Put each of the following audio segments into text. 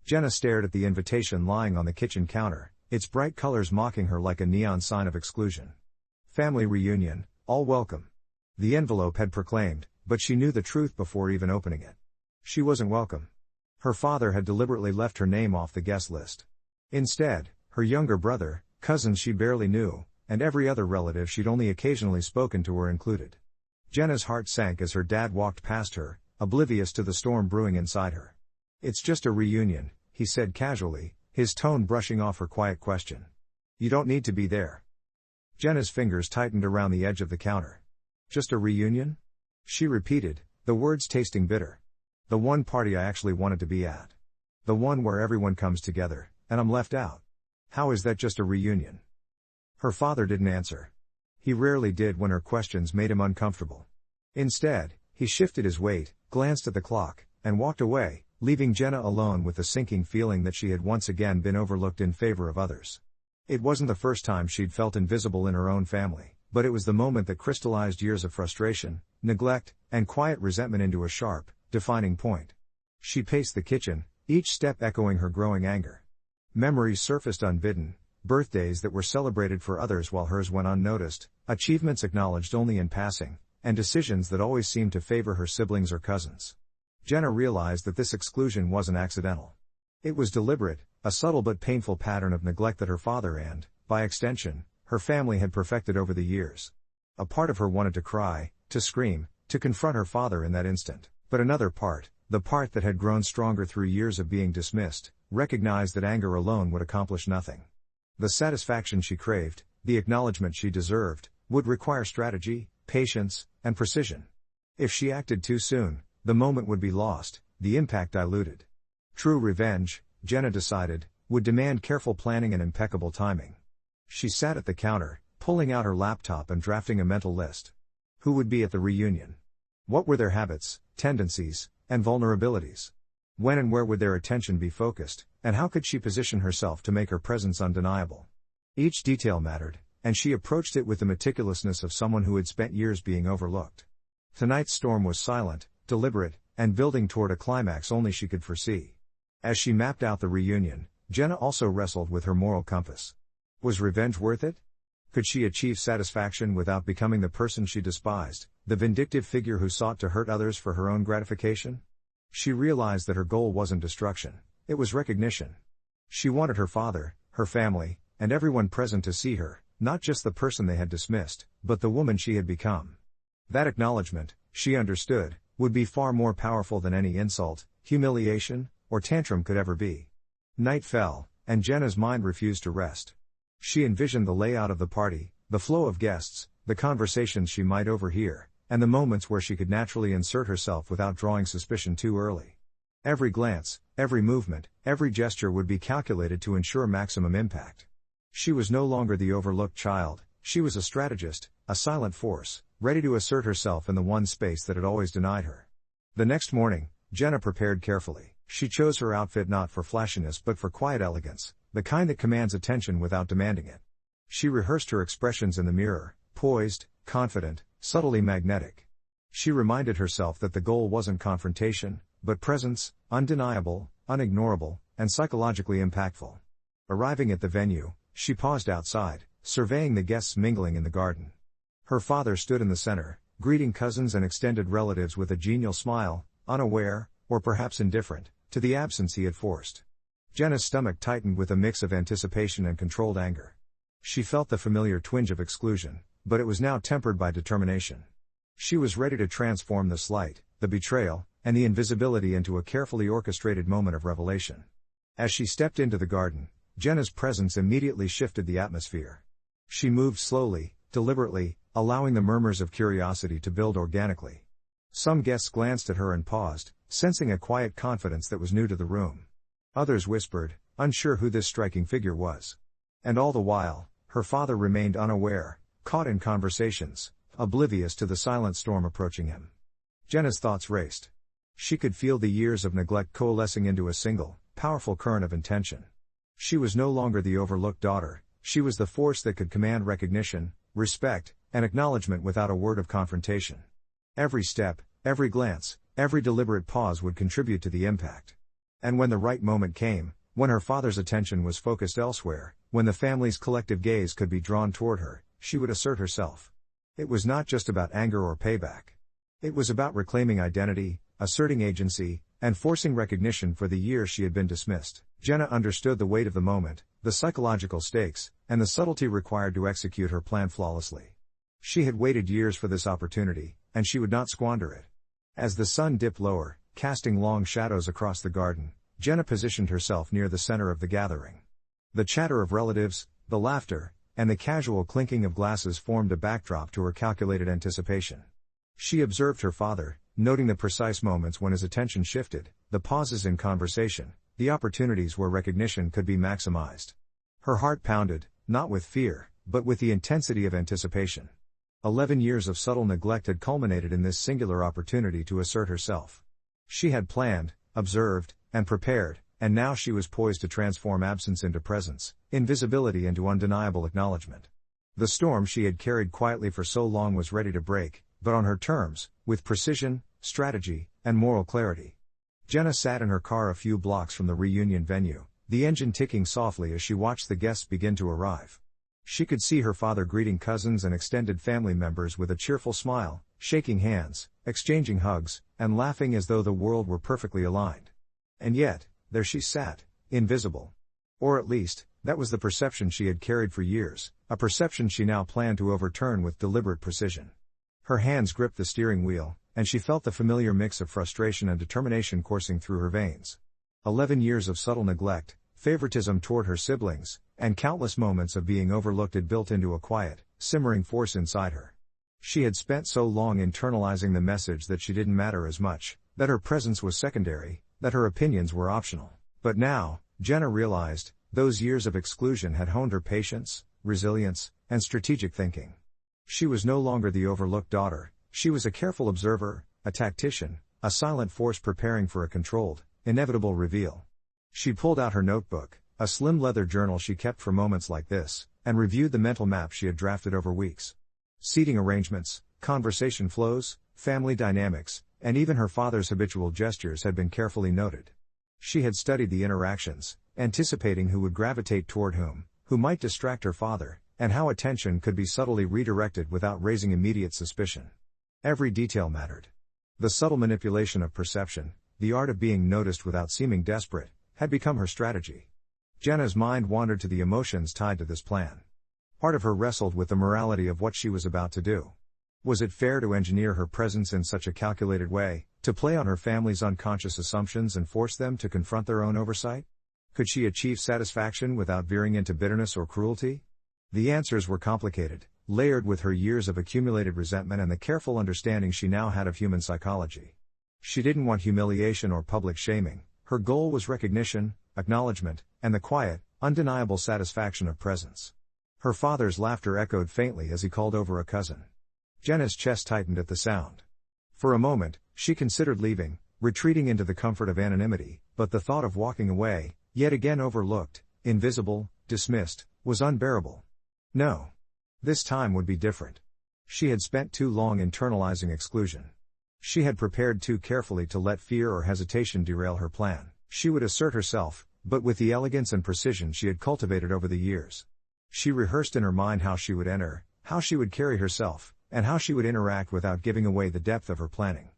Jenna stared at the invitation lying on the kitchen counter, its bright colors mocking her like a neon sign of exclusion. Family reunion, all welcome. The envelope had proclaimed, but she knew the truth before even opening it. She wasn't welcome. Her father had deliberately left her name off the guest list. Instead, her younger brother, cousins she barely knew, and every other relative she'd only occasionally spoken to were included. Jenna's heart sank as her dad walked past her, oblivious to the storm brewing inside her. "It's just a reunion," he said casually, his tone brushing off her quiet question. "You don't need to be there." Jenna's fingers tightened around the edge of the counter. "Just a reunion?" she repeated, the words tasting bitter. "The one party I actually wanted to be at. The one where everyone comes together, and I'm left out. How is that just a reunion?" Her father didn't answer. He rarely did when her questions made him uncomfortable. Instead, he shifted his weight, glanced at the clock, and walked away, leaving Jenna alone with the sinking feeling that she had once again been overlooked in favor of others. It wasn't the first time she'd felt invisible in her own family, but it was the moment that crystallized years of frustration, neglect, and quiet resentment into a sharp, defining point. She paced the kitchen, each step echoing her growing anger. Memories surfaced unbidden, birthdays that were celebrated for others while hers went unnoticed, achievements acknowledged only in passing, and decisions that always seemed to favor her siblings or cousins. Jenna realized that this exclusion wasn't accidental. It was deliberate, a subtle but painful pattern of neglect that her father and, by extension, her family had perfected over the years. A part of her wanted to cry, to scream, to confront her father in that instant, but another part, the part that had grown stronger through years of being dismissed, recognized that anger alone would accomplish nothing. The satisfaction she craved, the acknowledgement she deserved, would require strategy, patience, and precision. If she acted too soon, the moment would be lost, the impact diluted. True revenge, Jenna decided, would demand careful planning and impeccable timing. She sat at the counter, pulling out her laptop and drafting a mental list. Who would be at the reunion? What were their habits, tendencies, and vulnerabilities? When and where would their attention be focused, and how could she position herself to make her presence undeniable? Each detail mattered, and she approached it with the meticulousness of someone who had spent years being overlooked. Tonight's storm was silent, deliberate, and building toward a climax only she could foresee. As she mapped out the reunion, Jenna also wrestled with her moral compass. Was revenge worth it? Could she achieve satisfaction without becoming the person she despised, the vindictive figure who sought to hurt others for her own gratification? She realized that her goal wasn't destruction, it was recognition. She wanted her father, her family, and everyone present to see her, not just the person they had dismissed, but the woman she had become. That acknowledgement, she understood, would be far more powerful than any insult, humiliation, or tantrum could ever be. Night fell, and Jenna's mind refused to rest. She envisioned the layout of the party, the flow of guests, the conversations she might overhear, and the moments where she could naturally insert herself without drawing suspicion too early. Every glance, every movement, every gesture would be calculated to ensure maximum impact. She was no longer the overlooked child, she was a strategist, a silent force, ready to assert herself in the one space that had always denied her. The next morning, Jenna prepared carefully. She chose her outfit not for flashiness but for quiet elegance, the kind that commands attention without demanding it. She rehearsed her expressions in the mirror, poised, confident, subtly magnetic. She reminded herself that the goal wasn't confrontation, but presence, undeniable, unignorable, and psychologically impactful. Arriving at the venue, she paused outside, surveying the guests mingling in the garden. Her father stood in the center, greeting cousins and extended relatives with a genial smile, unaware, or perhaps indifferent, to the absence he had forced. Jenna's stomach tightened with a mix of anticipation and controlled anger. She felt the familiar twinge of exclusion, but it was now tempered by determination. She was ready to transform the slight, the betrayal, and the invisibility into a carefully orchestrated moment of revelation. As she stepped into the garden, Jenna's presence immediately shifted the atmosphere. She moved slowly, deliberately, allowing the murmurs of curiosity to build organically. Some guests glanced at her and paused, sensing a quiet confidence that was new to the room. Others whispered, unsure who this striking figure was. And all the while, her father remained unaware, caught in conversations, oblivious to the silent storm approaching him. Jenna's thoughts raced. She could feel the years of neglect coalescing into a single, powerful current of intention. She was no longer the overlooked daughter, she was the force that could command recognition, respect, and acknowledgement without a word of confrontation. Every step, every glance, every deliberate pause would contribute to the impact. And when the right moment came, when her father's attention was focused elsewhere, when the family's collective gaze could be drawn toward her, she would assert herself. It was not just about anger or payback. It was about reclaiming identity, asserting agency, and forcing recognition for the years she had been dismissed. Jenna understood the weight of the moment, the psychological stakes, and the subtlety required to execute her plan flawlessly. She had waited years for this opportunity, and she would not squander it. As the sun dipped lower, casting long shadows across the garden, Jenna positioned herself near the center of the gathering. The chatter of relatives, the laughter, and the casual clinking of glasses formed a backdrop to her calculated anticipation. She observed her father, noting the precise moments when his attention shifted, the pauses in conversation, the opportunities where recognition could be maximized. Her heart pounded, not with fear, but with the intensity of anticipation. 11 years of subtle neglect had culminated in this singular opportunity to assert herself. She had planned, observed, and prepared, and now she was poised to transform absence into presence, invisibility into undeniable acknowledgement. The storm she had carried quietly for so long was ready to break, but on her terms, with precision, strategy, and moral clarity. Jenna sat in her car a few blocks from the reunion venue, the engine ticking softly as she watched the guests begin to arrive. She could see her father greeting cousins and extended family members with a cheerful smile, shaking hands, exchanging hugs, and laughing as though the world were perfectly aligned. And yet, there she sat, invisible. Or at least, that was the perception she had carried for years, a perception she now planned to overturn with deliberate precision. Her hands gripped the steering wheel, and she felt the familiar mix of frustration and determination coursing through her veins. 11 years of subtle neglect, favoritism toward her siblings, and countless moments of being overlooked had built into a quiet, simmering force inside her. She had spent so long internalizing the message that she didn't matter as much, that her presence was secondary, that her opinions were optional. But now, Jenna realized, those years of exclusion had honed her patience, resilience, and strategic thinking. She was no longer the overlooked daughter, she was a careful observer, a tactician, a silent force preparing for a controlled, inevitable reveal. She pulled out her notebook, a slim leather journal she kept for moments like this, and reviewed the mental map she had drafted over weeks. Seating arrangements, conversation flows, family dynamics, and even her father's habitual gestures had been carefully noted. She had studied the interactions, anticipating who would gravitate toward whom, who might distract her father, and how attention could be subtly redirected without raising immediate suspicion. Every detail mattered. The subtle manipulation of perception, the art of being noticed without seeming desperate, had become her strategy. Jenna's mind wandered to the emotions tied to this plan. Part of her wrestled with the morality of what she was about to do. Was it fair to engineer her presence in such a calculated way, to play on her family's unconscious assumptions and force them to confront their own oversight? Could she achieve satisfaction without veering into bitterness or cruelty? The answers were complicated, layered with her years of accumulated resentment and the careful understanding she now had of human psychology. She didn't want humiliation or public shaming. Her goal was recognition, acknowledgement, and the quiet, undeniable satisfaction of presence. Her father's laughter echoed faintly as he called over a cousin. Jenna's chest tightened at the sound. For a moment, she considered leaving, retreating into the comfort of anonymity, but the thought of walking away, yet again overlooked, invisible, dismissed, was unbearable. No. This time would be different. She had spent too long internalizing exclusion. She had prepared too carefully to let fear or hesitation derail her plan. She would assert herself, but with the elegance and precision she had cultivated over the years. She rehearsed in her mind how she would enter, how she would carry herself, and how she would interact without giving away the depth of her planning.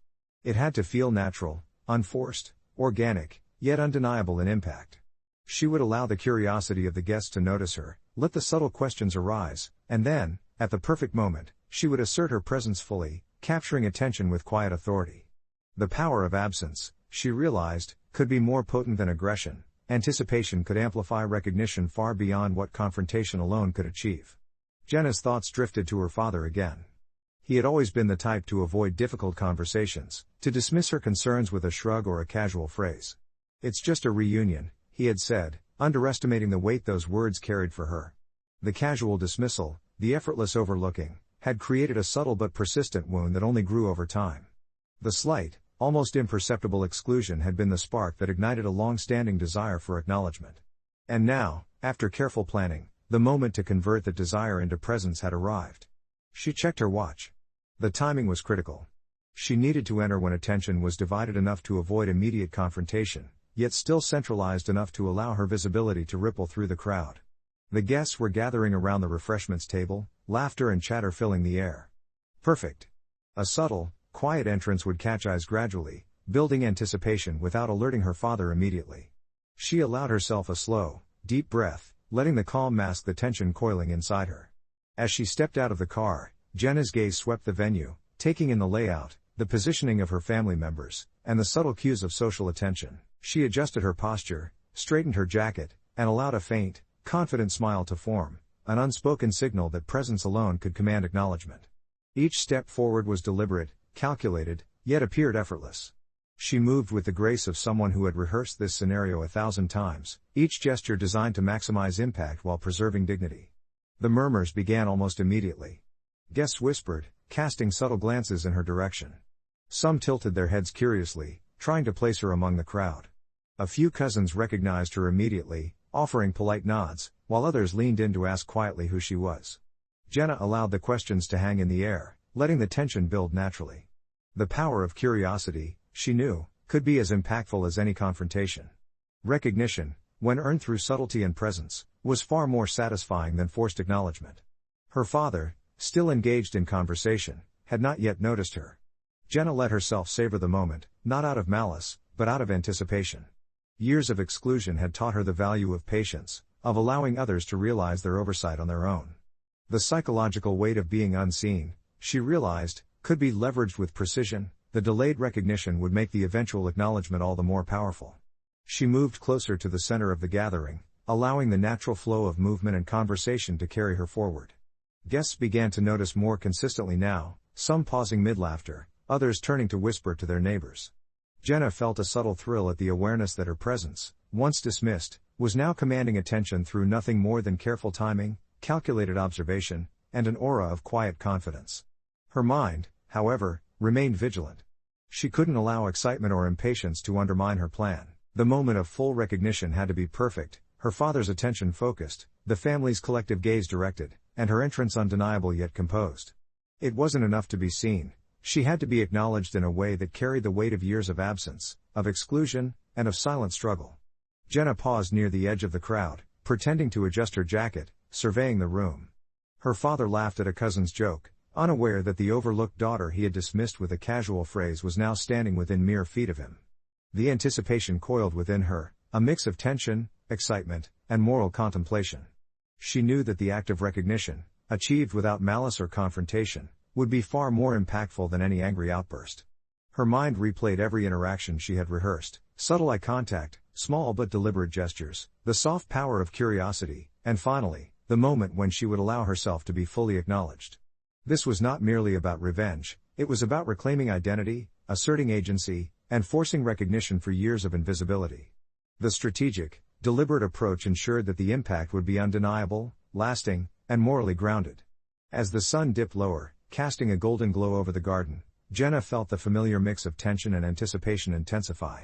It had to feel natural, unforced, organic, yet undeniable in impact. She would allow the curiosity of the guests to notice her, let the subtle questions arise, and then, at the perfect moment, she would assert her presence fully, capturing attention with quiet authority. The power of absence, she realized, could be more potent than aggression. Anticipation could amplify recognition far beyond what confrontation alone could achieve. Jenna's thoughts drifted to her father again. He had always been the type to avoid difficult conversations, to dismiss her concerns with a shrug or a casual phrase. "It's just a reunion," he had said, underestimating the weight those words carried for her. The casual dismissal, the effortless overlooking, had created a subtle but persistent wound that only grew over time. The slight, almost imperceptible exclusion had been the spark that ignited a long-standing desire for acknowledgement. And now, after careful planning, the moment to convert that desire into presence had arrived. She checked her watch. The timing was critical. She needed to enter when attention was divided enough to avoid immediate confrontation, yet still centralized enough to allow her visibility to ripple through the crowd. The guests were gathering around the refreshments table, laughter and chatter filling the air. Perfect. A subtle, quiet entrance would catch eyes gradually, building anticipation without alerting her father immediately. She allowed herself a slow, deep breath, letting the calm mask the tension coiling inside her. As she stepped out of the car, Jenna's gaze swept the venue, taking in the layout, the positioning of her family members, and the subtle cues of social attention. She adjusted her posture, straightened her jacket, and allowed a faint, confident smile to form, an unspoken signal that presence alone could command acknowledgement. Each step forward was deliberate, calculated, yet appeared effortless. She moved with the grace of someone who had rehearsed this scenario 1,000 times, each gesture designed to maximize impact while preserving dignity. The murmurs began almost immediately. Guests whispered, casting subtle glances in her direction. Some tilted their heads curiously, trying to place her among the crowd. A few cousins recognized her immediately, offering polite nods, while others leaned in to ask quietly who she was. Jenna allowed the questions to hang in the air, letting the tension build naturally. The power of curiosity, she knew, could be as impactful as any confrontation. Recognition, when earned through subtlety and presence, was far more satisfying than forced acknowledgement. Her father, still engaged in conversation, had not yet noticed her. Jenna let herself savor the moment, not out of malice, but out of anticipation. Years of exclusion had taught her the value of patience, of allowing others to realize their oversight on their own. The psychological weight of being unseen, she realized, could be leveraged with precision. The delayed recognition would make the eventual acknowledgement all the more powerful. She moved closer to the center of the gathering, allowing the natural flow of movement and conversation to carry her forward. Guests began to notice more consistently now, some pausing mid-laughter, others turning to whisper to their neighbors. Jenna felt a subtle thrill at the awareness that her presence, once dismissed, was now commanding attention through nothing more than careful timing, calculated observation, and an aura of quiet confidence. Her mind, however, remained vigilant. She couldn't allow excitement or impatience to undermine her plan. The moment of full recognition had to be perfect, her father's attention focused, the family's collective gaze directed, and her entrance undeniable yet composed. It wasn't enough to be seen, she had to be acknowledged in a way that carried the weight of years of absence, of exclusion, and of silent struggle. Jenna paused near the edge of the crowd, pretending to adjust her jacket, surveying the room. Her father laughed at a cousin's joke, unaware that the overlooked daughter he had dismissed with a casual phrase was now standing within mere feet of him. The anticipation coiled within her, a mix of tension, excitement, and moral contemplation. She knew that the act of recognition, achieved without malice or confrontation, would be far more impactful than any angry outburst. Her mind replayed every interaction she had rehearsed, subtle eye contact, small but deliberate gestures, the soft power of curiosity, and finally, the moment when she would allow herself to be fully acknowledged. This was not merely about revenge, it was about reclaiming identity, asserting agency, and forcing recognition for years of invisibility. The strategic, deliberate approach ensured that the impact would be undeniable, lasting, and morally grounded. As the sun dipped lower, casting a golden glow over the garden, Jenna felt the familiar mix of tension and anticipation intensify.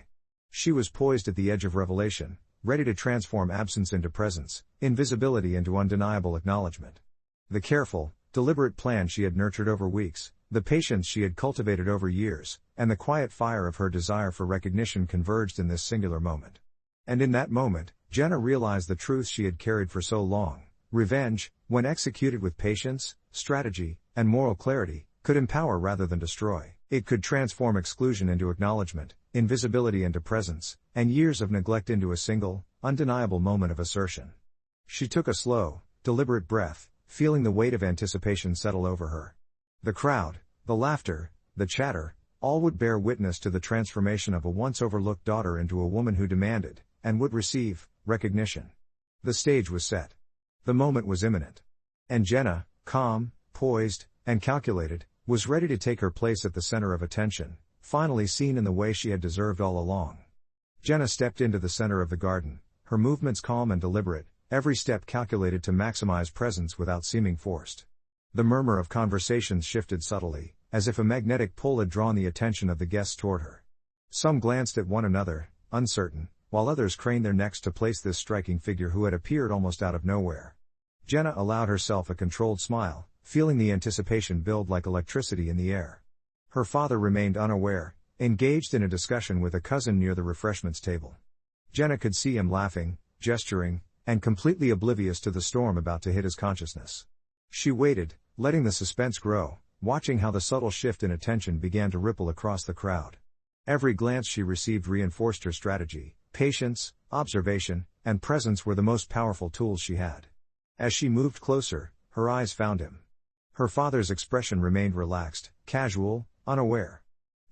She was poised at the edge of revelation, ready to transform absence into presence, invisibility into undeniable acknowledgement. The careful, deliberate plan she had nurtured over weeks, the patience she had cultivated over years, and the quiet fire of her desire for recognition converged in this singular moment. And in that moment, Jenna realized the truth she had carried for so long. Revenge, when executed with patience, strategy, and moral clarity, could empower rather than destroy. It could transform exclusion into acknowledgement, invisibility into presence, and years of neglect into a single, undeniable moment of assertion. She took a slow, deliberate breath, feeling the weight of anticipation settle over her. The crowd, the laughter, the chatter, all would bear witness to the transformation of a once overlooked daughter into a woman who demanded, and would receive, recognition. The stage was set. The moment was imminent. And Jenna, calm, poised, and calculated, was ready to take her place at the center of attention, finally seen in the way she had deserved all along. Jenna stepped into the center of the garden, her movements calm and deliberate, every step calculated to maximize presence without seeming forced. The murmur of conversations shifted subtly, as if a magnetic pull had drawn the attention of the guests toward her. Some glanced at one another, uncertain, while others craned their necks to place this striking figure who had appeared almost out of nowhere. Jenna allowed herself a controlled smile, feeling the anticipation build like electricity in the air. Her father remained unaware, engaged in a discussion with a cousin near the refreshments table. Jenna could see him laughing, gesturing, and completely oblivious to the storm about to hit his consciousness. She waited, letting the suspense grow, watching how the subtle shift in attention began to ripple across the crowd. Every glance she received reinforced her strategy. Patience, observation, and presence were the most powerful tools she had. As she moved closer, her eyes found him. Her father's expression remained relaxed, casual, unaware.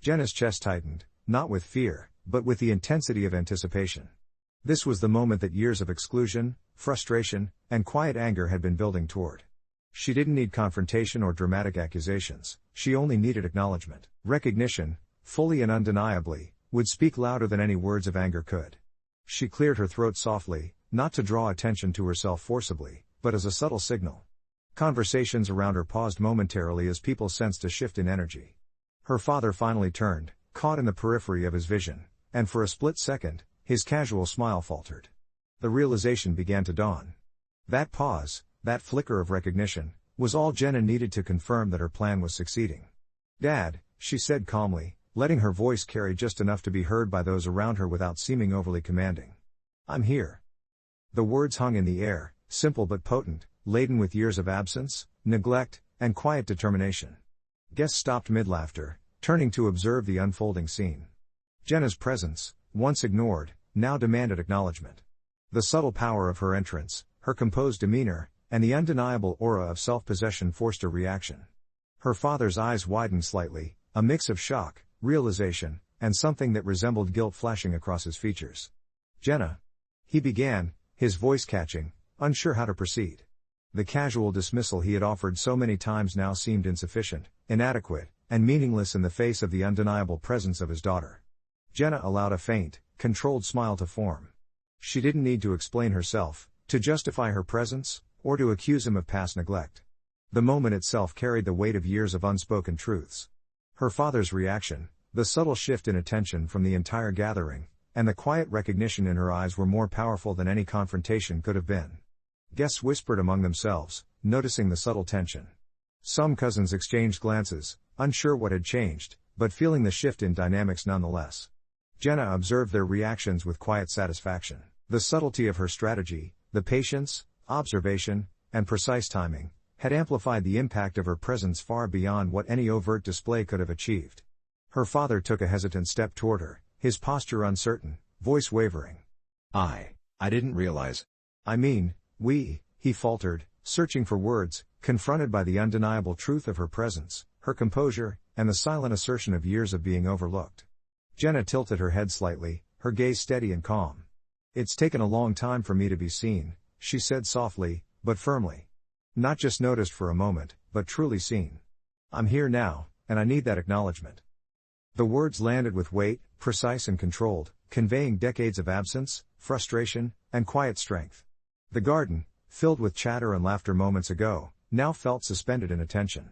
Jenna's chest tightened, not with fear, but with the intensity of anticipation. This was the moment that years of exclusion, frustration, and quiet anger had been building toward. She didn't need confrontation or dramatic accusations, she only needed acknowledgement. Recognition, fully and undeniably, would speak louder than any words of anger could. She cleared her throat softly, not to draw attention to herself forcibly, but as a subtle signal. Conversations around her paused momentarily as people sensed a shift in energy. Her father finally turned, caught in the periphery of his vision, and for a split second, his casual smile faltered. The realization began to dawn. That pause, that flicker of recognition, was all Jenna needed to confirm that her plan was succeeding. "Dad," she said calmly, letting her voice carry just enough to be heard by those around her without seeming overly commanding. "I'm here." The words hung in the air, simple but potent, laden with years of absence, neglect, and quiet determination. Guests stopped mid-laughter, turning to observe the unfolding scene. Jenna's presence, once ignored, now demanded acknowledgement. The subtle power of her entrance, her composed demeanor, and the undeniable aura of self-possession forced a reaction. Her father's eyes widened slightly, a mix of shock, realization, and something that resembled guilt flashing across his features. "Jenna," he began, his voice catching, unsure how to proceed. The casual dismissal he had offered so many times now seemed insufficient, inadequate, and meaningless in the face of the undeniable presence of his daughter. Jenna allowed a faint, controlled smile to form. She didn't need to explain herself, to justify her presence, or to accuse him of past neglect. The moment itself carried the weight of years of unspoken truths. Her father's reaction, the subtle shift in attention from the entire gathering, and the quiet recognition in her eyes were more powerful than any confrontation could have been. Guests whispered among themselves, noticing the subtle tension. Some cousins exchanged glances, unsure what had changed, but feeling the shift in dynamics nonetheless. Jenna observed their reactions with quiet satisfaction. The subtlety of her strategy, the patience, observation, and precise timing, had amplified the impact of her presence far beyond what any overt display could have achieved. Her father took a hesitant step toward her, his posture uncertain, voice wavering. I didn't realize. He faltered, searching for words, confronted by the undeniable truth of her presence, her composure, and the silent assertion of years of being overlooked. Jenna tilted her head slightly, her gaze steady and calm. "It's taken a long time for me to be seen," she said softly, but firmly. "Not just noticed for a moment, but truly seen. I'm here now, and I need that acknowledgement." The words landed with weight, precise and controlled, conveying decades of absence, frustration, and quiet strength. The garden, filled with chatter and laughter moments ago, now felt suspended in attention.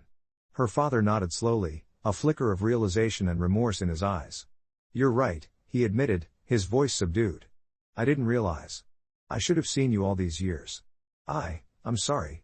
Her father nodded slowly, a flicker of realization and remorse in his eyes. "You're right," he admitted, his voice subdued. "I didn't realize. I should have seen you all these years. I'm sorry."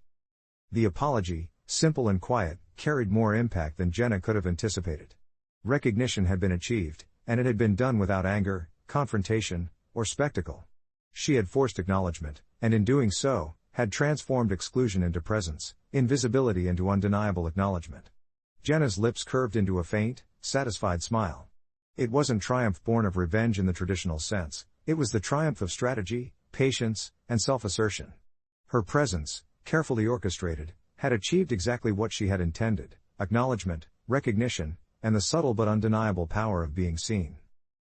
The apology, simple and quiet, carried more impact than Jenna could have anticipated. Recognition had been achieved, and it had been done without anger, confrontation, or spectacle. She had forced acknowledgement, and in doing so, had transformed exclusion into presence, invisibility into undeniable acknowledgement. Jenna's lips curved into a faint, satisfied smile. It wasn't triumph born of revenge in the traditional sense, it was the triumph of strategy, patience, and self-assertion. Her presence, carefully orchestrated, had achieved exactly what she had intended: acknowledgement, recognition, and the subtle but undeniable power of being seen.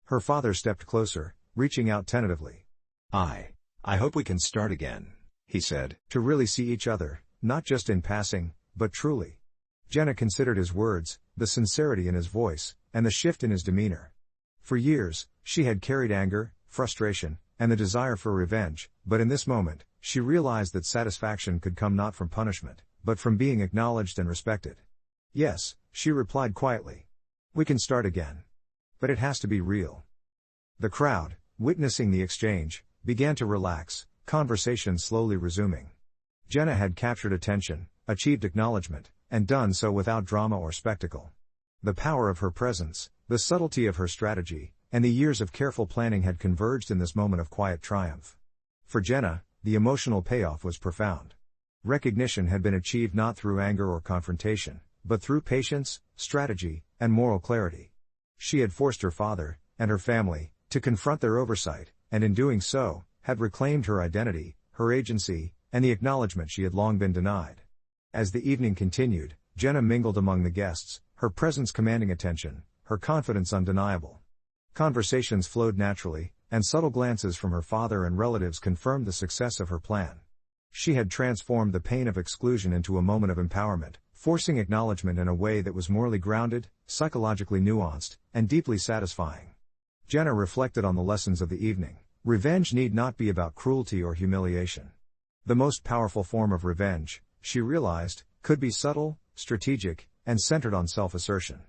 Her father stepped closer, reaching out tentatively. I hope we can start again," he said. "To really see each other, not just in passing, but truly." Jenna considered his words, the sincerity in his voice, and the shift in his demeanor. For years, she had carried anger, frustration, and the desire for revenge, but in this moment, she realized that satisfaction could come not from punishment, but from being acknowledged and respected. "Yes," she replied quietly. "We can start again. But it has to be real." The crowd, witnessing the exchange, began to relax, conversation slowly resuming. Jenna had captured attention, achieved acknowledgement, and done so without drama or spectacle. The power of her presence, the subtlety of her strategy, and the years of careful planning had converged in this moment of quiet triumph. For Jenna, the emotional payoff was profound. Recognition had been achieved not through anger or confrontation, but through patience, strategy, and moral clarity. She had forced her father, and her family, to confront their oversight, and in doing so, had reclaimed her identity, her agency, and the acknowledgement she had long been denied. As the evening continued, Jenna mingled among the guests, her presence commanding attention, her confidence undeniable. Conversations flowed naturally, and subtle glances from her father and relatives confirmed the success of her plan. She had transformed the pain of exclusion into a moment of empowerment, forcing acknowledgement in a way that was morally grounded, psychologically nuanced, and deeply satisfying. Jenna reflected on the lessons of the evening. Revenge need not be about cruelty or humiliation. The most powerful form of revenge, she realized, could be subtle, strategic, and centered on self-assertion.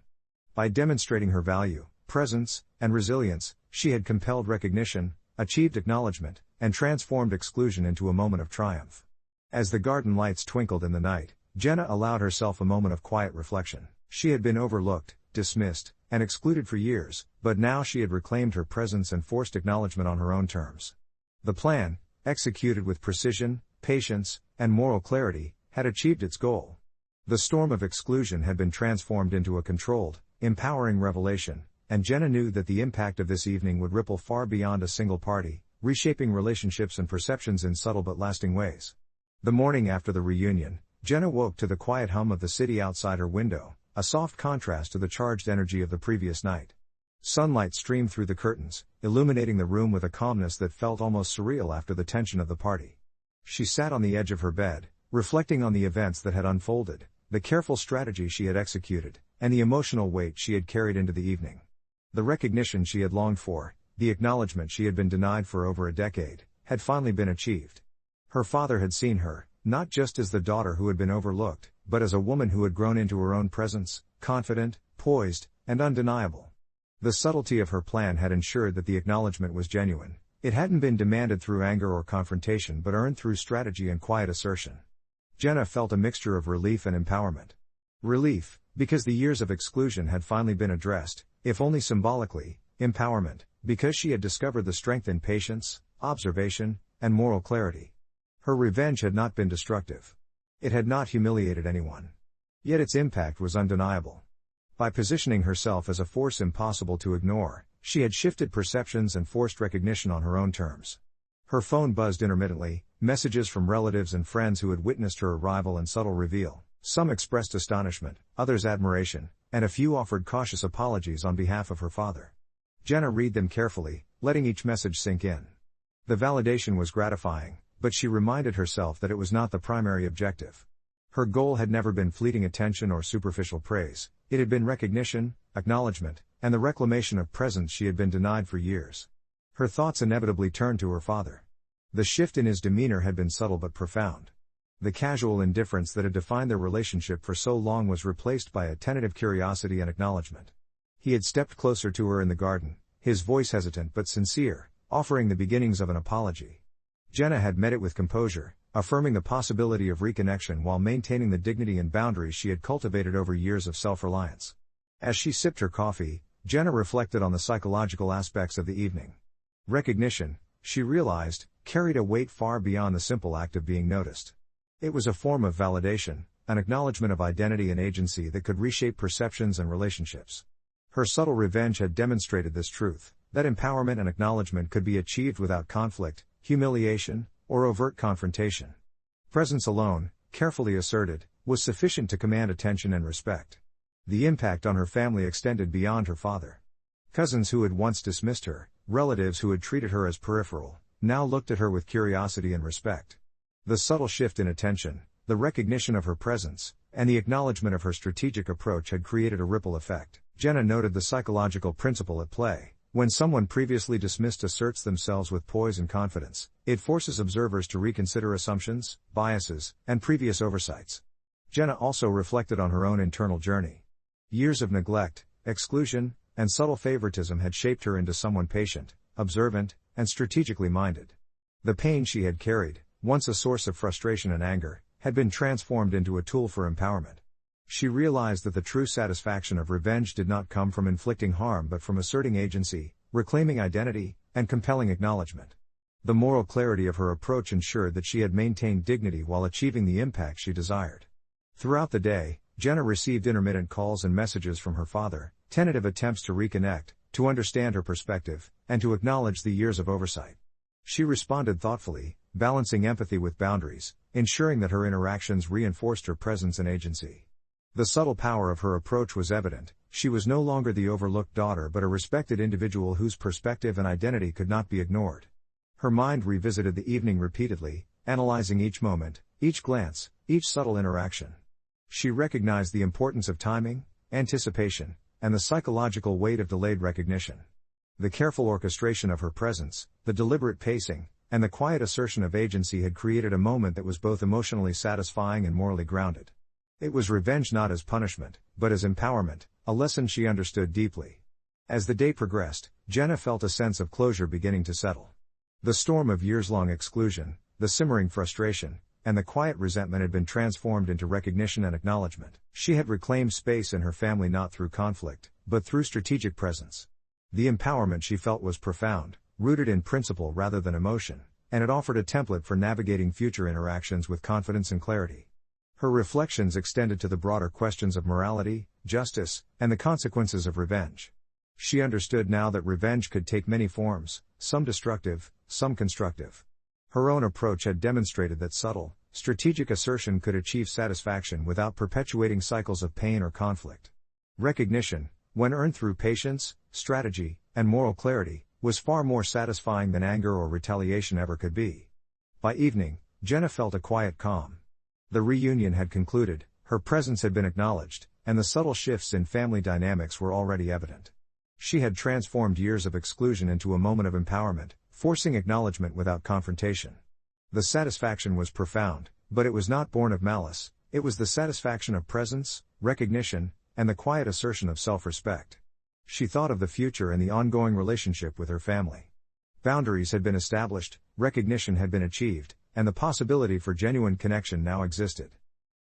By demonstrating her value, presence, and resilience, she had compelled recognition, achieved acknowledgement, and transformed exclusion into a moment of triumph. As the garden lights twinkled in the night, Jenna allowed herself a moment of quiet reflection. She had been overlooked, dismissed, and excluded for years, but now she had reclaimed her presence and forced acknowledgement on her own terms. The plan, executed with precision, patience, and moral clarity, had achieved its goal. The storm of exclusion had been transformed into a controlled, empowering revelation, and Jenna knew that the impact of this evening would ripple far beyond a single party, reshaping relationships and perceptions in subtle but lasting ways. The morning after the reunion, Jenna woke to the quiet hum of the city outside her window, a soft contrast to the charged energy of the previous night. Sunlight streamed through the curtains, illuminating the room with a calmness that felt almost surreal after the tension of the party. She sat on the edge of her bed, reflecting on the events that had unfolded, the careful strategy she had executed, and the emotional weight she had carried into the evening. The recognition she had longed for, the acknowledgement she had been denied for over a decade, had finally been achieved. Her father had seen her, not just as the daughter who had been overlooked, but as a woman who had grown into her own presence, confident, poised, and undeniable. The subtlety of her plan had ensured that the acknowledgement was genuine. It hadn't been demanded through anger or confrontation but earned through strategy and quiet assertion. Jenna felt a mixture of relief and empowerment. Relief, because the years of exclusion had finally been addressed, if only symbolically. Empowerment, because she had discovered the strength in patience, observation, and moral clarity. Her revenge had not been destructive. It had not humiliated anyone. Yet its impact was undeniable. By positioning herself as a force impossible to ignore, she had shifted perceptions and forced recognition on her own terms. Her phone buzzed intermittently, messages from relatives and friends who had witnessed her arrival and subtle reveal. Some expressed astonishment, others admiration, and a few offered cautious apologies on behalf of her father. Jenna read them carefully, letting each message sink in. The validation was gratifying, but she reminded herself that it was not the primary objective. Her goal had never been fleeting attention or superficial praise, it had been recognition, acknowledgement, and the reclamation of presence she had been denied for years. Her thoughts inevitably turned to her father. The shift in his demeanor had been subtle but profound. The casual indifference that had defined their relationship for so long was replaced by a tentative curiosity and acknowledgement. He had stepped closer to her in the garden, his voice hesitant but sincere, offering the beginnings of an apology. Jenna had met it with composure, affirming the possibility of reconnection while maintaining the dignity and boundaries she had cultivated over years of self-reliance. As she sipped her coffee, Jenna reflected on the psychological aspects of the evening. Recognition, she realized, carried a weight far beyond the simple act of being noticed. It was a form of validation, an acknowledgement of identity and agency that could reshape perceptions and relationships. Her subtle revenge had demonstrated this truth, that empowerment and acknowledgement could be achieved without conflict, humiliation, or overt confrontation. Presence alone, carefully asserted, was sufficient to command attention and respect. The impact on her family extended beyond her father. Cousins who had once dismissed her, relatives who had treated her as peripheral, now looked at her with curiosity and respect. The subtle shift in attention, the recognition of her presence, and the acknowledgement of her strategic approach had created a ripple effect. Jenna noted the psychological principle at play. When someone previously dismissed asserts themselves with poise and confidence, it forces observers to reconsider assumptions, biases, and previous oversights. Jenna also reflected on her own internal journey. Years of neglect, exclusion, and subtle favoritism had shaped her into someone patient, observant, and strategically minded. The pain she had carried, once a source of frustration and anger, had been transformed into a tool for empowerment. She realized that the true satisfaction of revenge did not come from inflicting harm but from asserting agency, reclaiming identity, and compelling acknowledgement. The moral clarity of her approach ensured that she had maintained dignity while achieving the impact she desired. Throughout the day, Jenna received intermittent calls and messages from her father, tentative attempts to reconnect, to understand her perspective, and to acknowledge the years of oversight. She responded thoughtfully, balancing empathy with boundaries, ensuring that her interactions reinforced her presence and agency. The subtle power of her approach was evident. She was no longer the overlooked daughter but a respected individual whose perspective and identity could not be ignored. Her mind revisited the evening repeatedly, analyzing each moment, each glance, each subtle interaction. She recognized the importance of timing, anticipation, and the psychological weight of delayed recognition. The careful orchestration of her presence, the deliberate pacing, and the quiet assertion of agency had created a moment that was both emotionally satisfying and morally grounded. It was revenge not as punishment, but as empowerment, a lesson she understood deeply. As the day progressed, Jenna felt a sense of closure beginning to settle. The storm of years-long exclusion, the simmering frustration, and the quiet resentment had been transformed into recognition and acknowledgement. She had reclaimed space in her family not through conflict, but through strategic presence. The empowerment she felt was profound, rooted in principle rather than emotion, and it offered a template for navigating future interactions with confidence and clarity. Her reflections extended to the broader questions of morality, justice, and the consequences of revenge. She understood now that revenge could take many forms, some destructive, some constructive. Her own approach had demonstrated that subtle, strategic assertion could achieve satisfaction without perpetuating cycles of pain or conflict. Recognition, when earned through patience, strategy, and moral clarity, was far more satisfying than anger or retaliation ever could be. By evening, Jenna felt a quiet calm. The reunion had concluded, her presence had been acknowledged, and the subtle shifts in family dynamics were already evident. She had transformed years of exclusion into a moment of empowerment, forcing acknowledgement without confrontation. The satisfaction was profound, but it was not born of malice. It was the satisfaction of presence, recognition, and the quiet assertion of self-respect. She thought of the future and the ongoing relationship with her family. Boundaries had been established, recognition had been achieved, and the possibility for genuine connection now existed.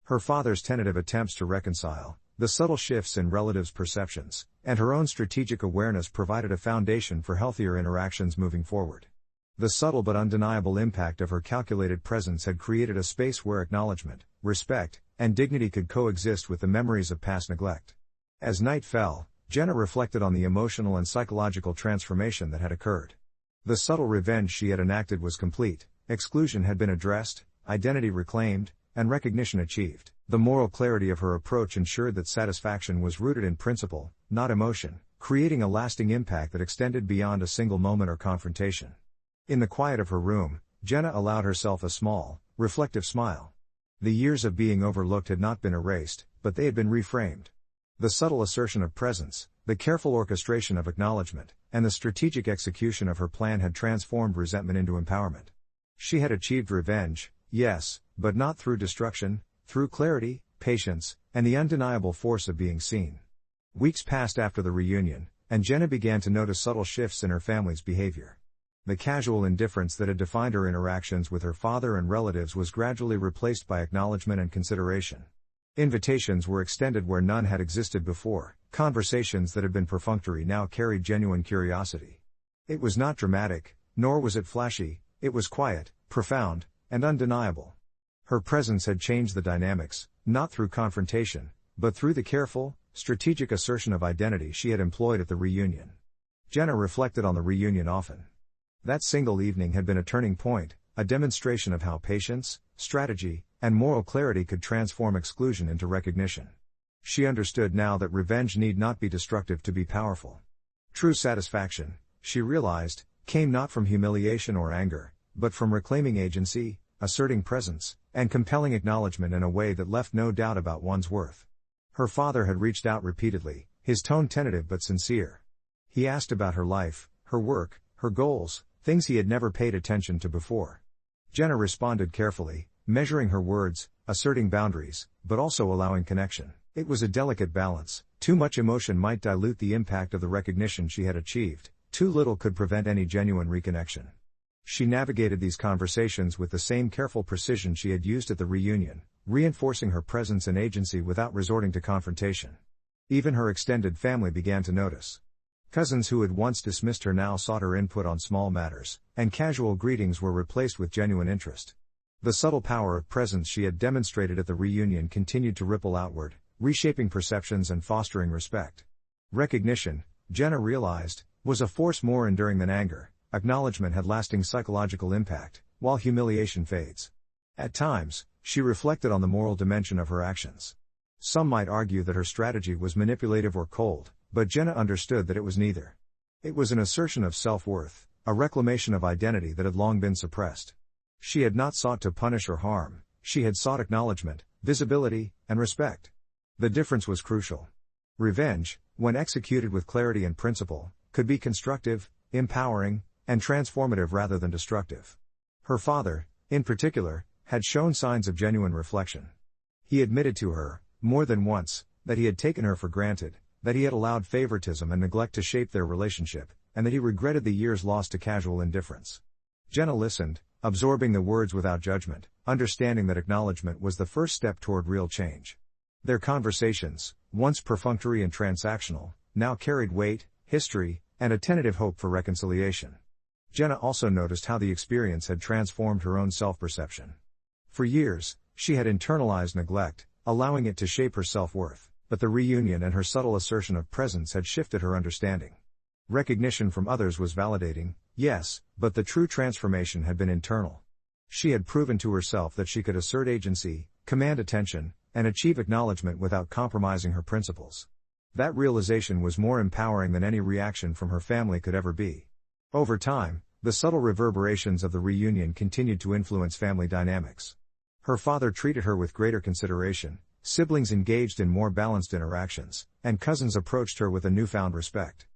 Her father's tentative attempts to reconcile, the subtle shifts in relatives' perceptions, and her own strategic awareness provided a foundation for healthier interactions moving forward. The subtle but undeniable impact of her calculated presence had created a space where acknowledgement, respect, and dignity could coexist with the memories of past neglect. As night fell, Jenna reflected on the emotional and psychological transformation that had occurred. The subtle revenge she had enacted was complete, exclusion had been addressed, identity reclaimed, and recognition achieved. The moral clarity of her approach ensured that satisfaction was rooted in principle, not emotion, creating a lasting impact that extended beyond a single moment or confrontation. In the quiet of her room, Jenna allowed herself a small, reflective smile. The years of being overlooked had not been erased, but they had been reframed. The subtle assertion of presence, the careful orchestration of acknowledgement, and the strategic execution of her plan had transformed resentment into empowerment. She had achieved revenge, yes, but not through destruction, through clarity, patience, and the undeniable force of being seen. Weeks passed after the reunion, and Jenna began to notice subtle shifts in her family's behavior. The casual indifference that had defined her interactions with her father and relatives was gradually replaced by acknowledgement and consideration. Invitations were extended where none had existed before. Conversations that had been perfunctory now carried genuine curiosity. It was not dramatic, nor was it flashy, it was quiet, profound, and undeniable. Her presence had changed the dynamics, not through confrontation, but through the careful, strategic assertion of identity she had employed at the reunion. Jenna reflected on the reunion often. That single evening had been a turning point, a demonstration of how patience, strategy, and moral clarity could transform exclusion into recognition. She understood now that revenge need not be destructive to be powerful. True satisfaction, she realized, came not from humiliation or anger, but from reclaiming agency, asserting presence, and compelling acknowledgement in a way that left no doubt about one's worth. Her father had reached out repeatedly, his tone tentative but sincere. He asked about her life, her work, her goals, things he had never paid attention to before. Jenna responded carefully, measuring her words, asserting boundaries, but also allowing connection. It was a delicate balance. Too much emotion might dilute the impact of the recognition she had achieved, too little could prevent any genuine reconnection. She navigated these conversations with the same careful precision she had used at the reunion, reinforcing her presence and agency without resorting to confrontation. Even her extended family began to notice. Cousins who had once dismissed her now sought her input on small matters, and casual greetings were replaced with genuine interest. The subtle power of presence she had demonstrated at the reunion continued to ripple outward, reshaping perceptions and fostering respect. Recognition, Jenna realized, was a force more enduring than anger. Acknowledgement had lasting psychological impact, while humiliation fades. At times, she reflected on the moral dimension of her actions. Some might argue that her strategy was manipulative or cold, but Jenna understood that it was neither. It was an assertion of self-worth, a reclamation of identity that had long been suppressed. She had not sought to punish or harm, she had sought acknowledgement, visibility, and respect. The difference was crucial. Revenge, when executed with clarity and principle, could be constructive, empowering, and transformative rather than destructive. Her father, in particular, had shown signs of genuine reflection. He admitted to her, more than once, that he had taken her for granted, that he had allowed favoritism and neglect to shape their relationship, and that he regretted the years lost to casual indifference. Jenna listened, absorbing the words without judgment, understanding that acknowledgement was the first step toward real change. Their conversations, once perfunctory and transactional, now carried weight, history, and a tentative hope for reconciliation. Jenna also noticed how the experience had transformed her own self-perception. For years, she had internalized neglect, allowing it to shape her self-worth, but the reunion and her subtle assertion of presence had shifted her understanding. Recognition from others was validating, yes, but the true transformation had been internal. She had proven to herself that she could assert agency, command attention, and achieve acknowledgement without compromising her principles. That realization was more empowering than any reaction from her family could ever be. Over time, the subtle reverberations of the reunion continued to influence family dynamics. Her father treated her with greater consideration, siblings engaged in more balanced interactions, and cousins approached her with a newfound respect.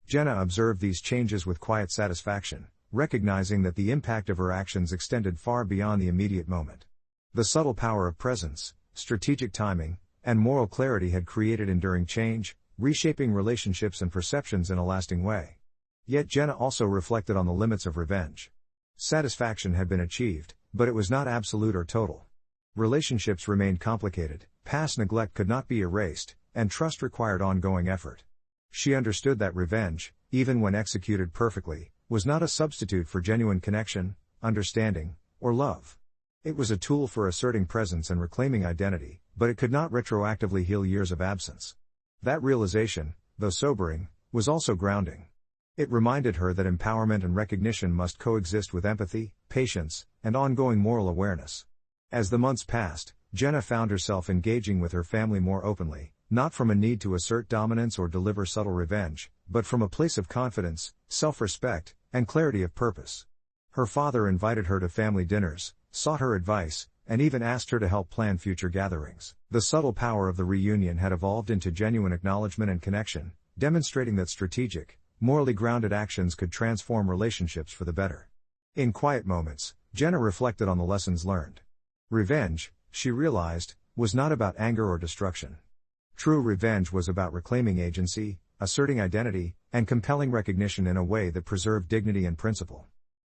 Jenna observed these changes with quiet satisfaction, recognizing that the impact of her actions extended far beyond the immediate moment. The subtle power of presence, strategic timing, and moral clarity had created enduring change, reshaping relationships and perceptions in a lasting way. Yet Jenna also reflected on the limits of revenge. Satisfaction had been achieved, but it was not absolute or total. Relationships remained complicated, past neglect could not be erased, and trust required ongoing effort. She understood that revenge, even when executed perfectly, was not a substitute for genuine connection, understanding, or love. It was a tool for asserting presence and reclaiming identity, but it could not retroactively heal years of absence. That realization, though sobering, was also grounding. It reminded her that empowerment and recognition must coexist with empathy, patience, and ongoing moral awareness. As the months passed, Jenna found herself engaging with her family more openly, not from a need to assert dominance or deliver subtle revenge, but from a place of confidence, self-respect, and clarity of purpose. Her father invited her to family dinners, sought her advice, and even asked her to help plan future gatherings. The subtle power of the reunion had evolved into genuine acknowledgement and connection, demonstrating that strategic, morally grounded actions could transform relationships for the better. In quiet moments, Jenna reflected on the lessons learned. Revenge, she realized, was not about anger or destruction. True revenge was about reclaiming agency, asserting identity, and compelling recognition in a way that preserved dignity and principle.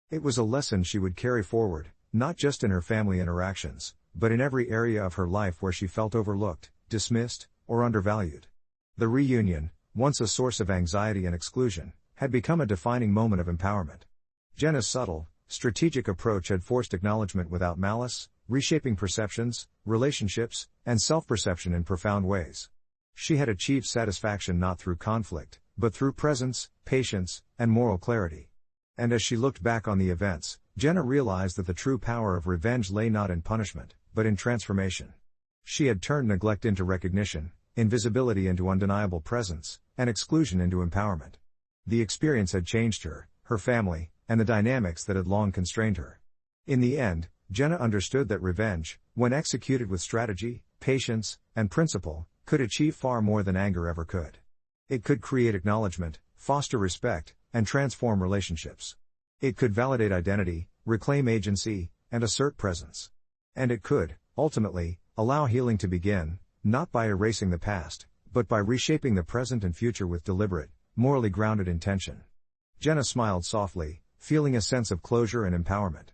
It was a lesson she would carry forward, not just in her family interactions, but in every area of her life where she felt overlooked, dismissed, or undervalued. The reunion, once a source of anxiety and exclusion, had become a defining moment of empowerment. Jenna's subtle, strategic approach had forced acknowledgement without malice, reshaping perceptions, relationships, and self-perception in profound ways. She had achieved satisfaction not through conflict, but through presence, patience, and moral clarity. And as she looked back on the events, Jenna realized that the true power of revenge lay not in punishment, but in transformation. She had turned neglect into recognition, invisibility into undeniable presence, and exclusion into empowerment. The experience had changed her, her family, and the dynamics that had long constrained her. In the end, Jenna understood that revenge, when executed with strategy, patience, and principle, could achieve far more than anger ever could. It could create acknowledgement, foster respect, and transform relationships. It could validate identity, reclaim agency, and assert presence. And it could, ultimately, allow healing to begin, not by erasing the past, but by reshaping the present and future with deliberate, morally grounded intention. Jenna smiled softly, feeling a sense of closure and empowerment.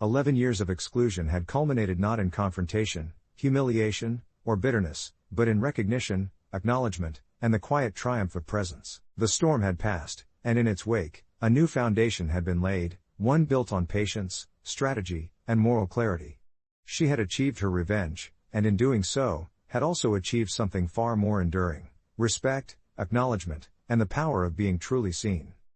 11 years of exclusion had culminated not in confrontation, humiliation, or bitterness, but in recognition, acknowledgement, and the quiet triumph of presence. The storm had passed, and in its wake, a new foundation had been laid, one built on patience, strategy, and moral clarity. She had achieved her revenge, and in doing so, had also achieved something far more enduring: respect, acknowledgement, and the power of being truly seen.